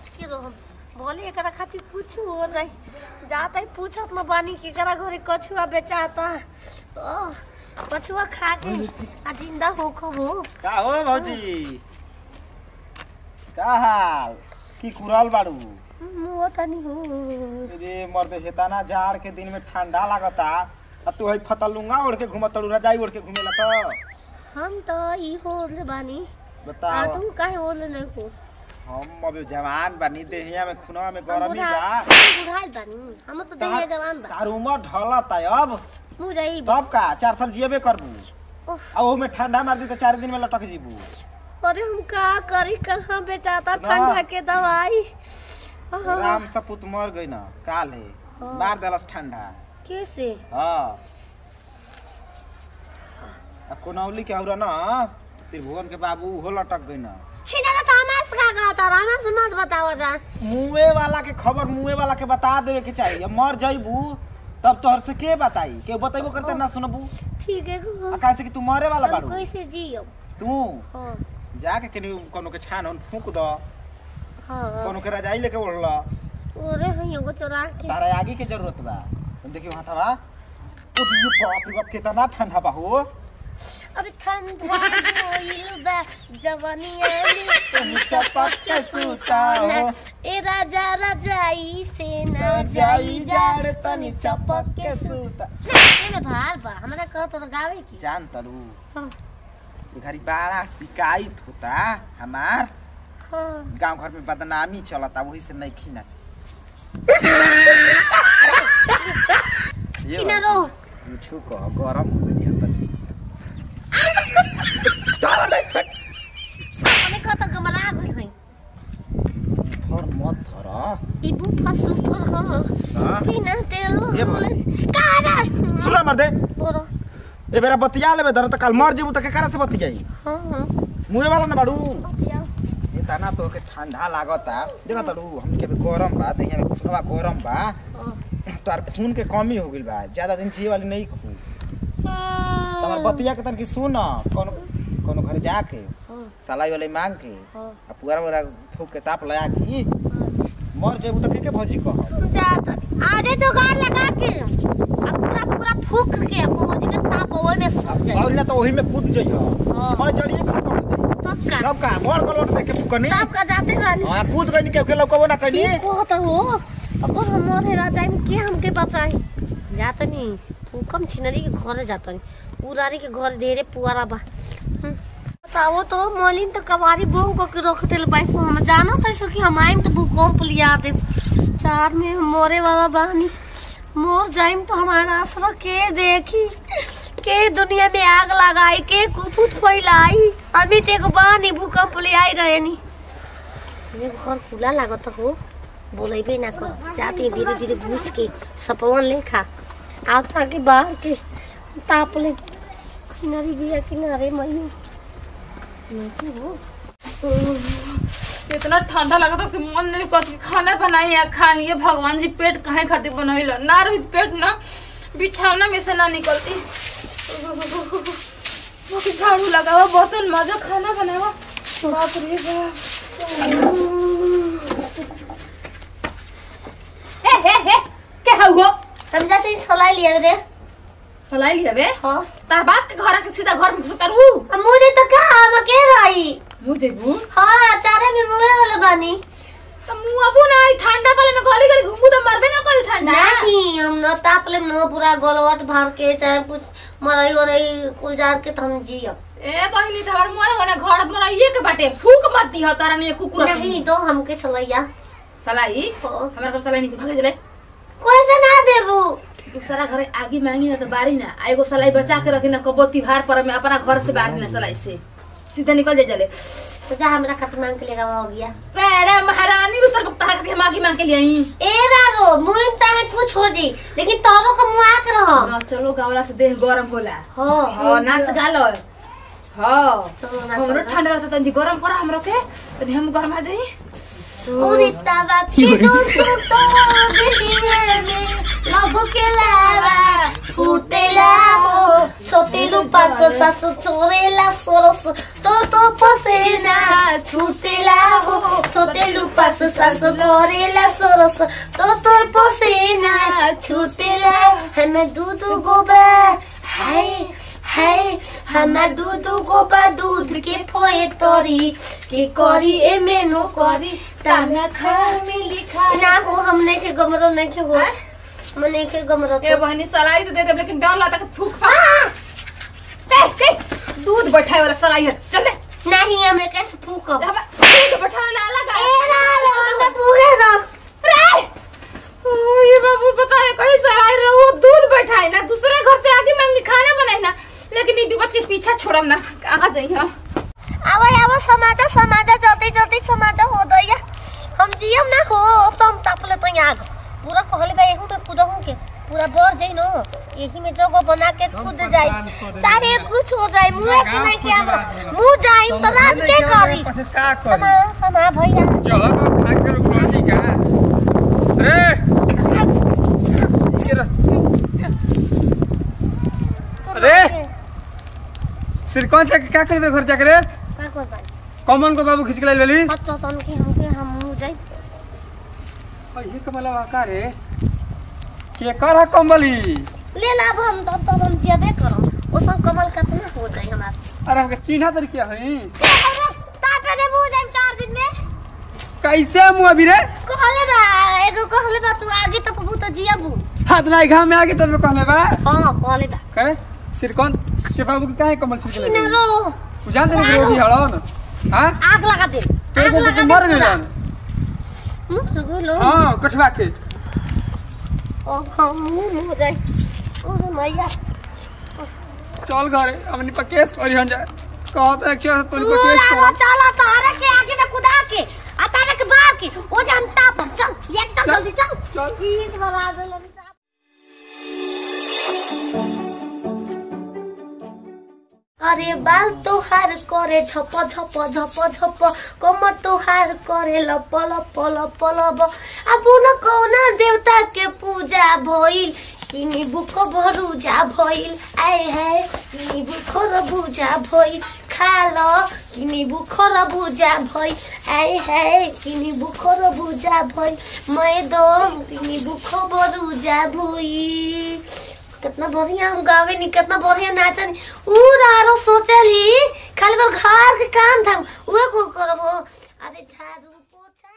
बच के रहो बोले एकरा खातिर कुछ हो जाई जाता ही पूछत न बानी कि एकरा घरे कछुआ बेचाता कछुआ खा के आ जिंदा हो खबो का हो भौजी का हाल की कुराल बाड़ू मुओ तनी हो रे मर्दे हेताना जाड़ के दिन में ठंडा लागता आ तू हई फतलुंगा ओढ़ के घुमत तड़ू रजाई ओढ़ के घुमेला तो हम तो ई होले बानी बताओ तुम काहे होले नहीं हो हम अबे जवान बानी देहिया में खुनवा में गरमी बा बुढ़ाई बानी हम तो देहिया जवान बा तार उमर ढलता अब मु जाई तब का 4 साल जियबे करबू आ ओ में ठंडा मार दी तो 4 दिन में लटक जीबू अरे हम का करी कहां बेचाता ठंडा के दवाई राम सपूत मर गई ना काल है मार देलस ठंडा कैसे हां आ कोनौली के औरा ना त्रिभुवन के बाबू हो लटक गई ना छिना तो हमास का गाता रामा से मत बताओ जा मुए वाला के खबर मुए वाला के बता देवे के चाहिए मर जाइबू तब तोहर से के बताई के बतैबो करते ना सुनबू ठीक है आ काहे से कि तू मरे वाला बाड़ू कैसे जियो तू हां जाके केनी कोनो के छान उन फूंक दो हां कोनो के रजाई लेके ओढ़ला ओरे हइयो गो चोरा के तारा आगे के जरूरत बा तुम देखियो हाथवा ओ ये बाप रे बाप कितना ठंडा बा हो अरे ठंडा होइल बा जवानिया में तुम चपक के सूता हो ए राजा रजाई से ना जाई जाड़ तनी चपक के सूता ए में भार बा हमरा कह तो गावे की जान तरू हां घरी बड़ा शिकायत होता हमार हां गांव घर में बदनामी चलता वही से नहीं खीना छिना रो मुझको को गरम हो गई है हमें कत गमला गइल है फर मत धरा ई बुफा सुपर हो बिना तेल का रे सुना मर दे बोलो ए बेरा बतिया लेबे धर त काल मर जेबू त के करा से बतियाई हां मुए वाला ना बाड़ू बतिया ये तना तो के ठंडा लागता देखा तड़ू हम के गरम बा देहिया में खुनवा गरम बा तार खून के कमी हो गइल बा ज्यादा दिन जिए वाली नहीं खू तमर बतिया के तन की सुन कोनो कोनो घर जाके सलाई वाले मांग के आ पुअरा वरा फूक के ताप लगा की मर जेबू त के भौजी कह जात आ जाए तो गाड़ लगा के अब पूरा पूरा फूक के भौजी के ताप ओए में सब जाए और ना तो ओही में कूद जइहो मैं जड़िए खत्म हो जाई तब का सब का मोर को लोट दे के फुकनी तब का जाते बानी हां कूद गई के के लौकबो ना कनी को तो हो अब हमर हे राजा में के हमके बचाई जात नहीं फूकम छिनरी के घर जात नहीं उरारी के घर ढेरे पुआरा बा बताओ तो मोलिन तो कवारी बोम को के रख देल बाइस हम जाना त सो कि हम आइम तो भूकंप लिया दे 4 में मोरे वाला बानी मोर जाइम तो हमारा आसरा के देखी के दुनिया में आग लगाई के कुफुत फैलाई अभी तेको बानी भूकंप ले आई रहनी ये घर खुला लागत हो बोलेबे ना कर जाते धीरे धीरे घुस के सपवन लेखा आता के बाहर के ताप ले किनारे बिया किनारे मई इतना ठंडा लगता कि मन नहीं करता कि खाना बनाई या खाई ये भगवान जी पेट काहे खातिर बनैला ना रही पेट ना बिछौना में से ना निकलती वो कि झाड़ू लगावा बर्तन मजा खाना बनावा बाप रे बाप हे क्या हुआ हम जाते सलाई लिया रे सलाई लिया बे हां तार बाप के घर के सीधा घर में सुतरू मुझे तो का हम के रही मुझे बू हां चारे में मुए वाला बानी तो मुंह अबू ना ठंडा वाले में गली गली घूमू तो मरबे ना करी ठंडा नहीं हम न ताप ले न पूरा गलवट भर के चाहे कुछ मरई वरई कुल जार के तो हम जियो ए बहिनी तोहर मोए होने घर मरइए के बाटे फूक मत दी ह तारा ने कुकुर नहीं तो हमके सलैया सलाई हमरा घर सलाई नहीं भागे चले कैसे ना देबू दूसरा घर आगे मांगी ना तो बारी ना एगो सलाई बचा के रखी ना कबो तिहार पर में अपना घर से बाहर ना सलाई से सीधा निकल जाए चले तो जा हमरा खत मांग के लेगा हो गया पेड़े महारानी उतर तारा के मांगी मांग के लिए आई ए रारो मुंह में कुछ हो जी लेकिन तोरो को मुआ के रहो ना चलो गावला से देह गरम होला हां हां नाच गालो हां चलो नाच हमरो ठंडा रहता तंजी गरम कर हमरो के तनी हम गरम आ जाई उड़ता बाकी जो सुतो दिए में लव के लावा फूटेला हो सोतेलू पास सास चोरेला सोरस तो पसेना छूटेला हो सोतेलु पास सास करेला सोरस तो पसेना छूटेला हमें दूध गोबा हाय हमें दूध गोबा दूध के फोए तोरी के करी ए मेनो करी ताना खा मिली खा ना हो हमने के गमरो नहीं के हो मने के गमरो ए बहनी सलाई तो दे दे लेकिन डर लगता कि फूक दूध बैठाए वाला सलाई है चल दे नहीं हमें कैसे फूकब दूध बैठाए वाला अलग है ए ना हम फूके दो रे ये बाबू बताए कोई सलाई रे वो दूध बैठाए ना दूसरे घर से आके मांग के खाना बनाए ना लेकिन ये विपत के पीछा छोड़म ना आ जाई हम आवा समाजा जल्दी समाजा हो दइया हम जियम ना हो तो हम तापले तो यहाँ पूरा कहले बा एहू में कूदहू के पूरा बढ़ जाई नो यही में जगह बना के कूद जाई चाहे कुछ हो जाए मुंह के नहीं के मुंह जाई तो रात के करी का करी समा भैया चल अब खा कर रोटी का रे अरे सिर कौन सा क्या करे घर जाके रे का कर भाई कॉमन को बाबू खींच के ले लेली तो तन के हम मुंह जाई ये कमला वाका रे के कर है कमली ले ला हम तो हम जेबे करो ओ सब कमल कितना हो जाई हमार अरे हमके चिन्हा तर क्या है तापे दे मुंह जाई 4 दिन में कैसे मुंह अभी रे कहले बा एगो कहले बा तू आगे तो बहुत जियाबू हाथ नहीं घाम में आगे तब कहले बा हां कहले बा करे सिर कौन के बाबू के काहे कमल छिड़के ले नो तू जान दे रोजी हड़न हां आग लगा दे आग लगा दे मर गइलन लो हां कठवा के ओ हम मुंह जाई ओ मैया चल घरे हमनी पर केस करी हम जाए कहत है कि तोरी पर केस तू कर चला तारे के आगे में कुदा के आ तारे के बाहर के ओ जे हम ताप चल एकदम जल्दी चल चल ईद बना देलन अरे बाल तोहार करे झप कमर तोहार करे लप अब न कौना देवता के पूजा भइल किनी बुक भरुजा भइल आए है किनी बुखर बुजा भइल खा ल किनी बुखर बुजा भइल आए है किनी बुखर बुजा भइल मैदम किनी बुख बरुजा भइल कितना बढ़िया हम गावे नी कितना बढ़िया नाचनी उ रारो सोचली खाली बार घर के काम था उहे को करबो अरे झाड़ू पोछा